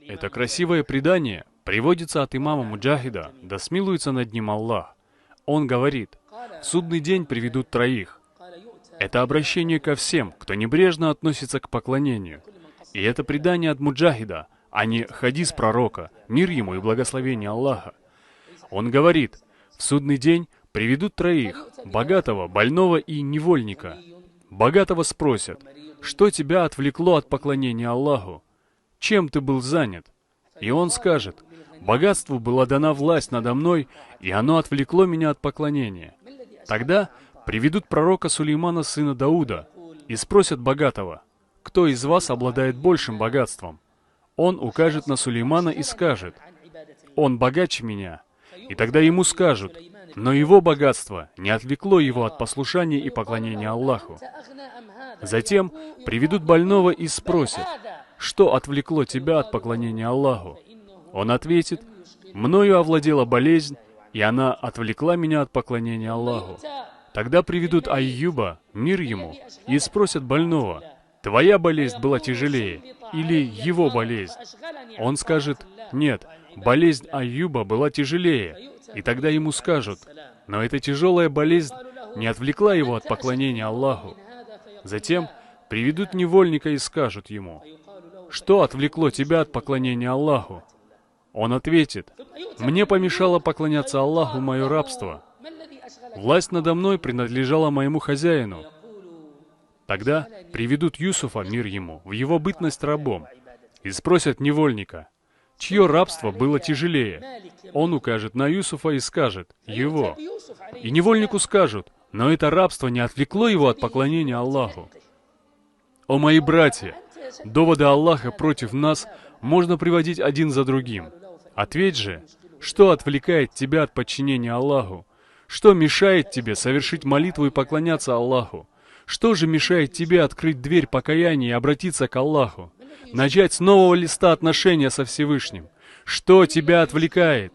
Это красивое предание приводится от имама Муджахида, да смилуется над ним Аллах. Он говорит: «В судный день приведут троих». Это обращение ко всем, кто небрежно относится к поклонению. И это предание от Муджахида, а не хадис пророка, мир ему и благословение Аллаха. Он говорит: «В судный день приведут троих, богатого, больного и невольника. Богатого спросят: что тебя отвлекло от поклонения Аллаху? Чем ты был занят?» И он скажет: «Богатству была дана власть надо мной, и оно отвлекло меня от поклонения». Тогда приведут пророка Сулеймана, сына Дауда, и спросят богатого: «Кто из вас обладает большим богатством?» Он укажет на Сулеймана и скажет: «Он богаче меня». И тогда ему скажут: «Но его богатство не отвлекло его от послушания и поклонения Аллаху». Затем приведут больного и спросят: «Что отвлекло тебя от поклонения Аллаху?» Он ответит: «Мною овладела болезнь, и она отвлекла меня от поклонения Аллаху». Тогда приведут Айюба, мир ему, и спросят больного: «Твоя болезнь была тяжелее или его болезнь?» Он скажет: «Нет, болезнь Айюба была тяжелее». И тогда ему скажут: «Но эта тяжелая болезнь не отвлекла его от поклонения Аллаху». Затем приведут невольника и скажут ему: «Что отвлекло тебя от поклонения Аллаху?» Он ответит: «Мне помешало поклоняться Аллаху мое рабство. Власть надо мной принадлежала моему хозяину». Тогда приведут Юсуфа, мир ему, в его бытность рабом, и спросят невольника: «Чье рабство было тяжелее?» Он укажет на Юсуфа и скажет: «Его». И невольнику скажут: «Но это рабство не отвлекло его от поклонения Аллаху». О мои братья, доводы Аллаха против нас можно приводить один за другим. Ответь же, что отвлекает тебя от подчинения Аллаху? Что мешает тебе совершить молитву и поклоняться Аллаху? Что же мешает тебе открыть дверь покаяния и обратиться к Аллаху? Начать с нового листа отношения со Всевышним? Что тебя отвлекает?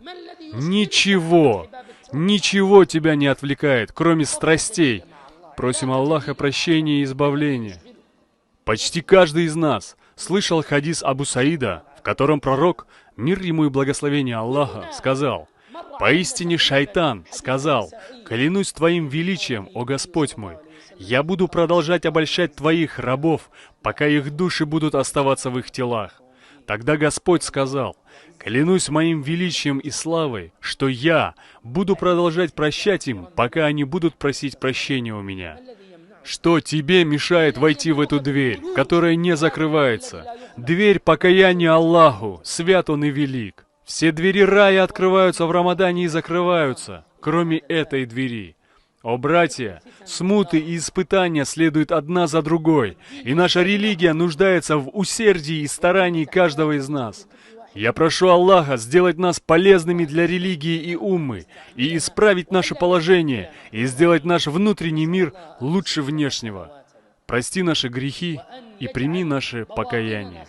Ничего! Ничего тебя не отвлекает, кроме страстей. Просим Аллаха прощения и избавления. Почти каждый из нас слышал хадис Абу Саида, в котором пророк, мир ему и благословение Аллаха, сказал: «Поистине шайтан сказал: клянусь Твоим величием, о Господь мой, я буду продолжать обольщать Твоих рабов, пока их души будут оставаться в их телах». Тогда Господь сказал: «Клянусь моим величием и славой, что я буду продолжать прощать им, пока они будут просить прощения у меня». Что тебе мешает войти в эту дверь, которая не закрывается? Дверь покаяния Аллаху, свят Он и велик. Все двери рая открываются в Рамадане и закрываются, кроме этой двери. О, братья, смуты и испытания следуют одна за другой, и наша религия нуждается в усердии и старании каждого из нас. Я прошу Аллаха сделать нас полезными для религии и уммы, и исправить наше положение, и сделать наш внутренний мир лучше внешнего. Прости наши грехи и прими наше покаяние.